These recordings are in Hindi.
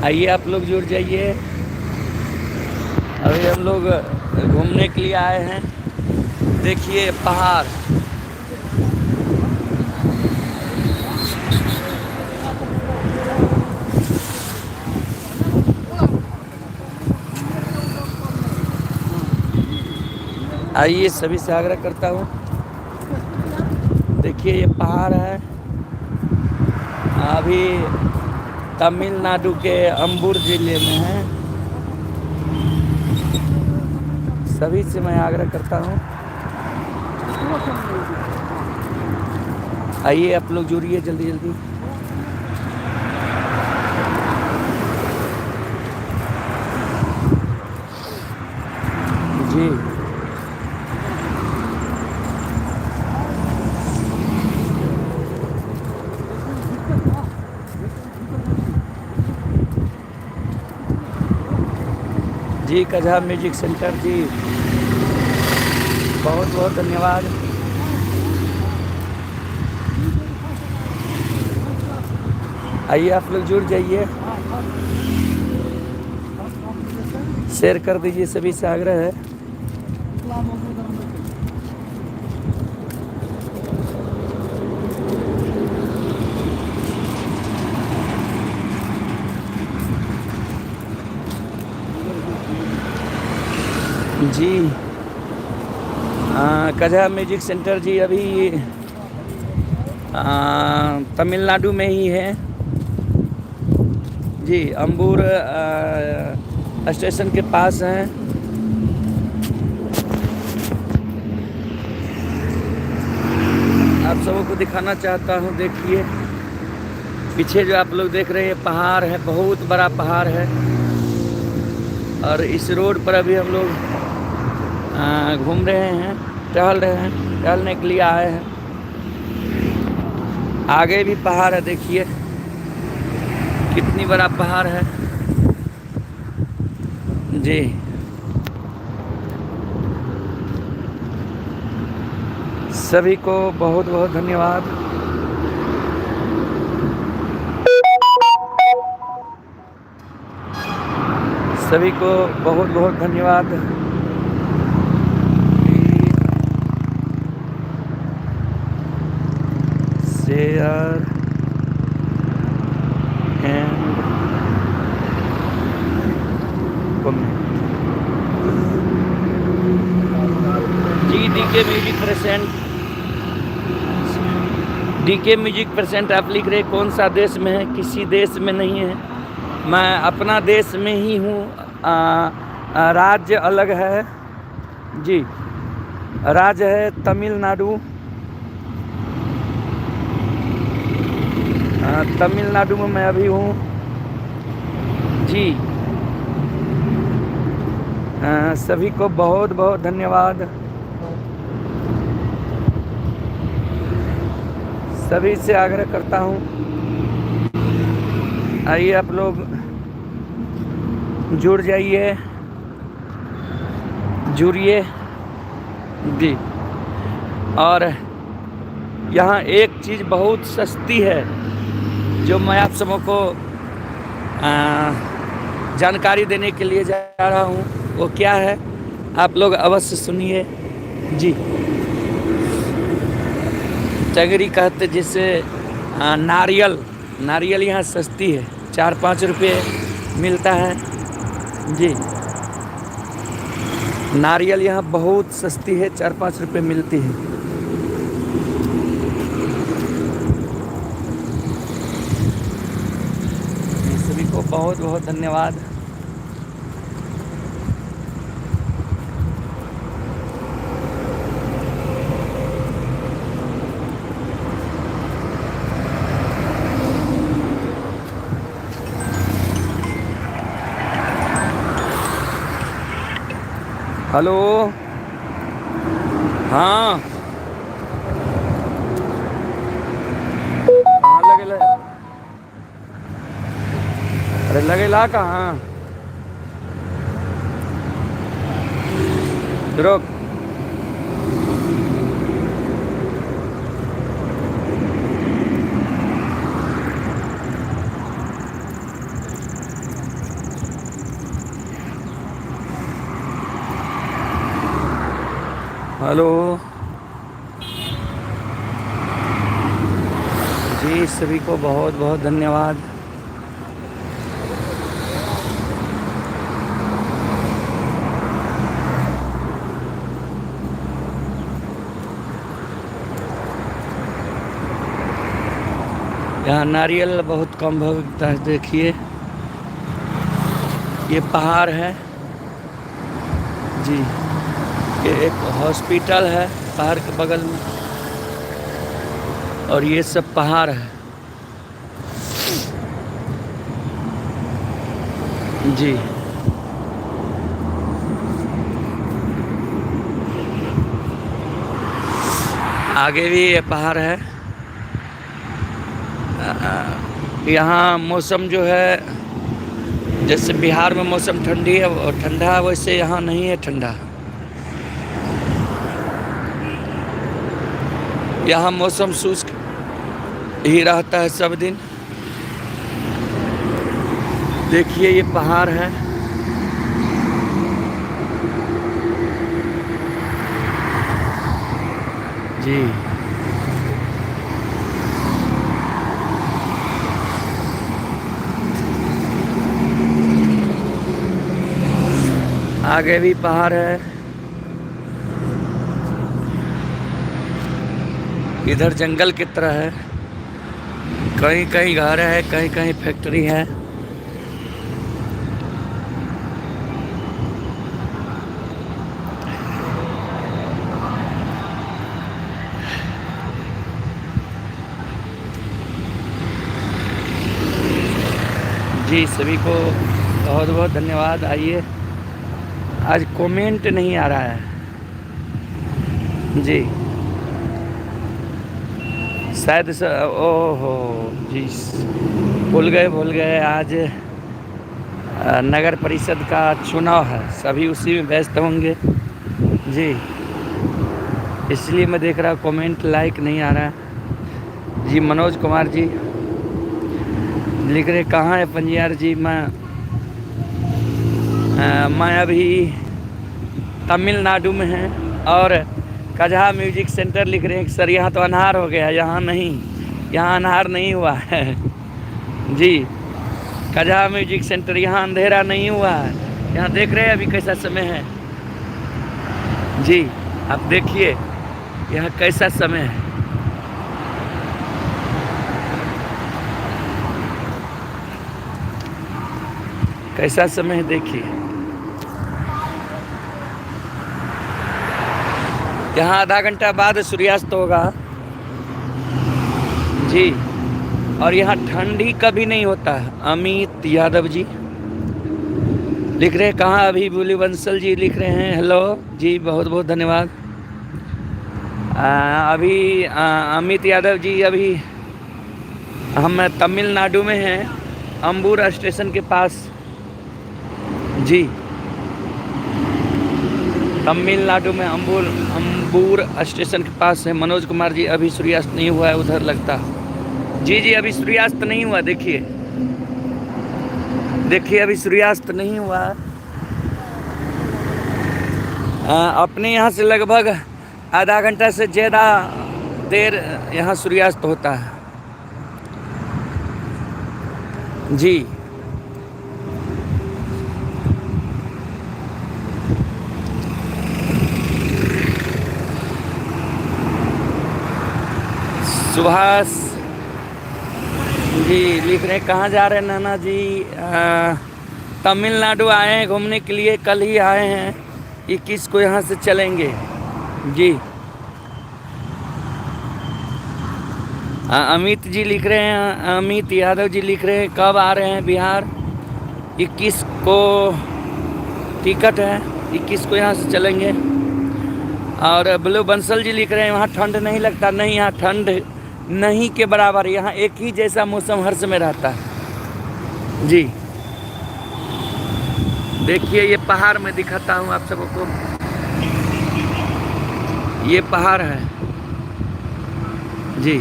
आइए आप लोग जुड़ जाइए। अभी हम लोग घूमने के लिए आए हैं। देखिए पहाड़। आइए सभी से आग्रह करता हूँ। देखिए ये पहाड़ है। अभी तमिलनाडु के अम्बूर जिले में है। सभी से मैं आग्रह करता हूँ, आइए आप लोग जुड़िए जल्दी जल्दी। जी जी कझा म्यूजिक सेंटर जी, बहुत बहुत धन्यवाद। आइए आप लोग जुड़ जाइए, शेयर कर दीजिए, सभी से आग्रह है। जी कझा म्यूजिक सेंटर जी अभी तमिलनाडु में ही है जी। अम्बूर स्टेशन के पास हैं। आप सबों को दिखाना चाहता हूँ। देखिए पीछे जो आप लोग देख रहे हैं पहाड़ है, बहुत बड़ा पहाड़ है। और इस रोड पर अभी हम लोग घूम रहे हैं, टहल रहे हैं, टहलने के लिए आए हैं। आगे भी पहाड़ है, देखिए कितनी बड़ा पहाड़ है जी। सभी को बहुत बहुत धन्यवाद। सभी को बहुत बहुत धन्यवाद। शेयर एंड कमेंट जी। DK music present, DK music present आप लिख रहे कौन सा देश में है? किसी देश में नहीं है, मैं अपना देश में ही हूँ। राज्य अलग है जी, राज्य है तमिलनाडु। तमिलनाडु में मैं अभी हूँ जी। सभी को बहुत बहुत धन्यवाद। सभी से आग्रह करता हूँ, आइए आप लोग जुड़ जाइए, जुड़िए जी। और यहाँ एक चीज़ बहुत सस्ती है जो मैं आप सबों को जानकारी देने के लिए जा रहा हूँ। वो क्या है आप लोग अवश्य सुनिए जी। चंगरी कहते जिसे नारियल, नारियल यहाँ सस्ती है, 4-5 रुपये मिलता है जी। नारियल यहाँ बहुत सस्ती है, 4-5 रुपये मिलती है। सभी को बहुत बहुत धन्यवाद। हेलो, हाँ कहाँ लगेला? अरे लगेला कहाँ? रुक। हेलो जी, सभी को बहुत बहुत धन्यवाद। यहाँ नारियल बहुत कम बिकता है। देखिए ये पहाड़ है जी, ये एक हॉस्पिटल है पहाड़ के बगल में, और ये सब पहाड़ है जी। आगे भी ये पहाड़ है। यहाँ मौसम जो है, जैसे बिहार में मौसम ठंडी है और ठंडा, वैसे यहाँ नहीं है ठंडा। यहाँ मौसम शुष्क ही रहता है सब दिन। देखिए ये पहाड़ है जी। आगे भी पहाड़ है। इधर जंगल की तरह है, कहीं कहीं घर है, कहीं कहीं फैक्ट्री है। जी सभी को बहुत बहुत धन्यवाद। आइए, आज कमेंट नहीं आ रहा है जी, शायद ओहो जी, भूल गए आज नगर परिषद का चुनाव है, सभी उसी में व्यस्त होंगे जी, इसलिए मैं देख रहा हूँ कमेंट लाइक नहीं आ रहा है जी। मनोज कुमार जी लिख रहे कहाँ है पंजियार जी, मैं अभी तमिलनाडु में है। और कजहा म्यूजिक सेंटर लिख रहे हैं सर यहाँ तो अनहार हो गया, यहाँ नहीं, यहाँ अनहार नहीं हुआ है जी। कजहा म्यूजिक सेंटर, यहाँ अंधेरा नहीं हुआ है, यहाँ देख रहे हैं अभी कैसा समय है जी। आप देखिए यहाँ कैसा समय है, कैसा समय है देखिए। यहाँ आधा घंटा बाद सूर्यास्त होगा जी, और यहाँ ठंडी कभी नहीं होता है। अमित यादव जी लिख रहे हैं कहाँ अभी, बोली बंसल जी लिख रहे हैं हेलो जी, बहुत बहुत धन्यवाद। अभी अमित यादव जी, अभी हम तमिलनाडु में हैं, अम्बूर स्टेशन के पास जी, तमिलनाडु में अम्बूर स्टेशन के पास है। मनोज कुमार जी अभी सूर्यास्त नहीं हुआ है उधर लगता जी, जी अभी सूर्यास्त नहीं हुआ, देखिए देखिए अभी सूर्यास्त नहीं हुआ। अपने यहाँ से लगभग आधा घंटा से ज़्यादा देर यहाँ सूर्यास्त होता है जी। सुभाष जी लिख रहे हैं कहाँ जा रहे हैं नाना जी, तमिलनाडु आए हैं घूमने के लिए, कल ही आए हैं, 21 को यहाँ से चलेंगे जी। अमित जी लिख रहे हैं, अमित यादव जी लिख रहे हैं कब आ रहे हैं बिहार, 21 को टिकट है, 21 को यहाँ से चलेंगे। और ब्लू बंसल जी लिख रहे हैं वहाँ ठंड नहीं लगता, नहीं यहाँ ठंड नहीं के बराबर, यहाँ एक ही जैसा मौसम हर समय रहता है जी। देखिए ये पहाड़ मैं दिखाता हूँ आप सबको, ये पहाड़ है जी।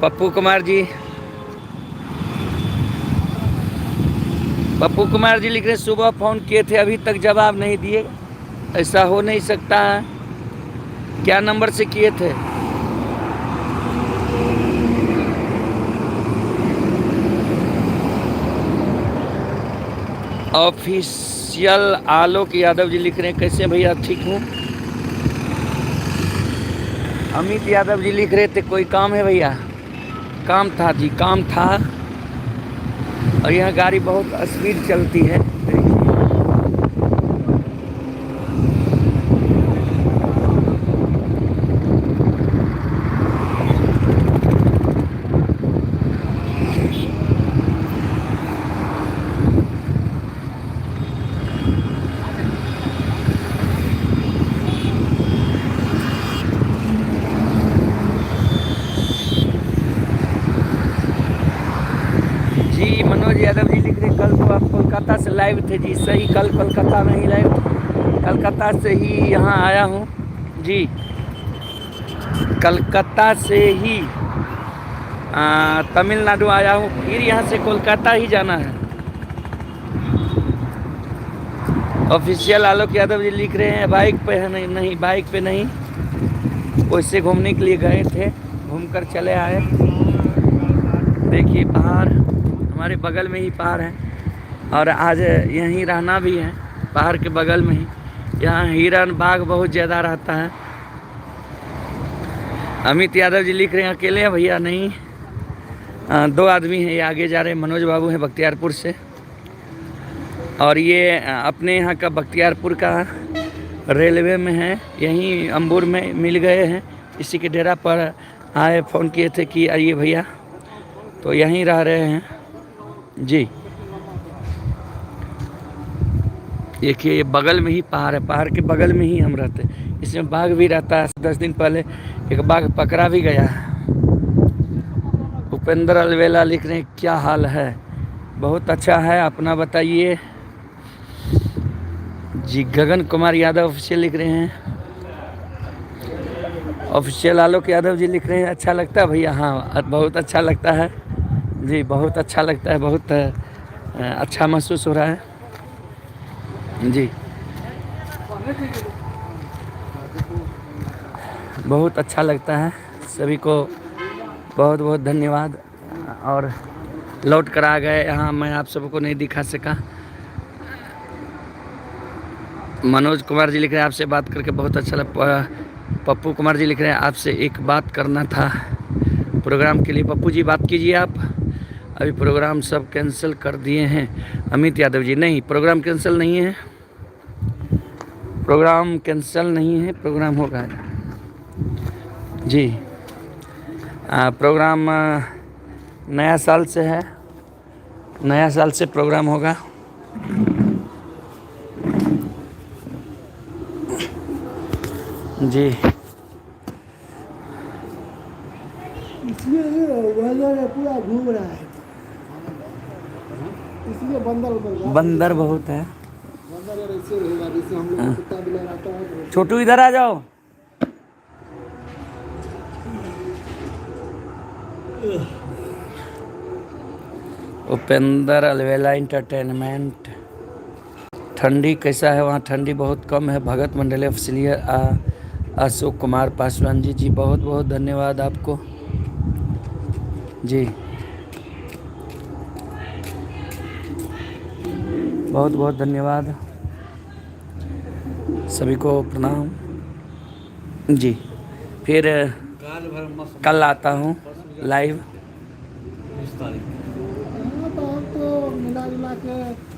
पप्पू कुमार जी पप्पू कुमार जी लिख रहे सुबह फ़ोन किए थे अभी तक जवाब नहीं दिए, ऐसा हो नहीं सकता है। क्या नंबर से किए थे? ऑफिशियल आलोक यादव जी लिख रहे हैं कैसे भैया, ठीक हूँ। अमित यादव जी लिख रहे थे कोई काम है भैया? काम था जी, काम था। और यह गाड़ी बहुत स्पीड चलती है। जी मनोज यादव जी लिख रहे कल तो आप कोलकाता से लाइव थे जी, सही, कल कोलकाता में ही लाइव, कलकत्ता से ही यहाँ आया हूँ जी, कलकत्ता से ही तमिलनाडु आया हूँ, फिर यहाँ से कोलकाता ही जाना है। ऑफिशियल आलोक यादव जी लिख रहे हैं बाइक पे है, नहीं नहीं बाइक पे नहीं, वैसे घूमने के लिए गए थे, घूमकर चले आए। देखिए पहाड़, हमारे बगल में ही पहाड़ है और आज यहीं रहना भी है, पहाड़ के बगल में ही। यहाँ हिरन बाघ बहुत ज़्यादा रहता है। अमित यादव जी लिख रहे हैं अकेले हैं भैया? नहीं, 2 आदमी हैं, ये आगे जा रहे हैं, मनोज बाबू हैं बख्तियारपुर से, और ये अपने यहाँ का बख्तियारपुर का रेलवे में है, यहीं अंबुर में मिल गए हैं, इसी के डेरा पर आए, फ़ोन किए थे कि आइए भैया, तो यहीं रह रहे हैं जी। देखिए ये बगल में ही पहाड़ है, पहाड़ के बगल में ही हम रहते हैं। इसमें बाघ भी रहता है, 10 दिन पहले एक बाघ पकड़ा भी गया है। उपेंद्र अलवेला लिख रहे हैं क्या हाल है? बहुत अच्छा है, अपना बताइए जी। गगन कुमार यादव ऑफिशियल लिख रहे हैं, ऑफिशियल आलोक यादव जी लिख रहे हैं अच्छा लगता है भैया? हाँ बहुत अच्छा लगता है जी, बहुत अच्छा लगता है, बहुत अच्छा महसूस हो रहा है जी, बहुत अच्छा लगता है। सभी को बहुत बहुत धन्यवाद। और लौट कर आ गए यहाँ, मैं आप सबको नहीं दिखा सका। मनोज कुमार जी लिख रहे हैं आपसे बात करके बहुत अच्छा लगा। पप्पू कुमार जी लिख रहे हैं आपसे एक बात करना था प्रोग्राम के लिए। पप्पू जी बात कीजिए आप, अभी प्रोग्राम सब कैंसिल कर दिए हैं। अमित यादव जी नहीं, प्रोग्राम कैंसिल नहीं है, प्रोग्राम कैंसिल नहीं है, प्रोग्राम होगा जी। प्रोग्राम नया साल से है, नया साल से प्रोग्राम होगा जी। इसमें पूरा घूम रहा है, इसलिए बंदर बहुत है। बंदर ऐसे रहेगा जैसे हम लोग कुत्ता बिल्ला रहता है। छोटू इधर आ जाओ। उपेंद्र अलवेला इंटरटेनमेंट। ठंडी कैसा है वहाँ? ठंडी बहुत कम है। भगत मंडले ऑफिशियल अशोक कुमार पासवान जी, जी बहुत बहुत धन्यवाद आपको जी, बहुत बहुत धन्यवाद, सभी को प्रणाम जी। फिर कल आता हूँ लाइव। तो मिला जुला के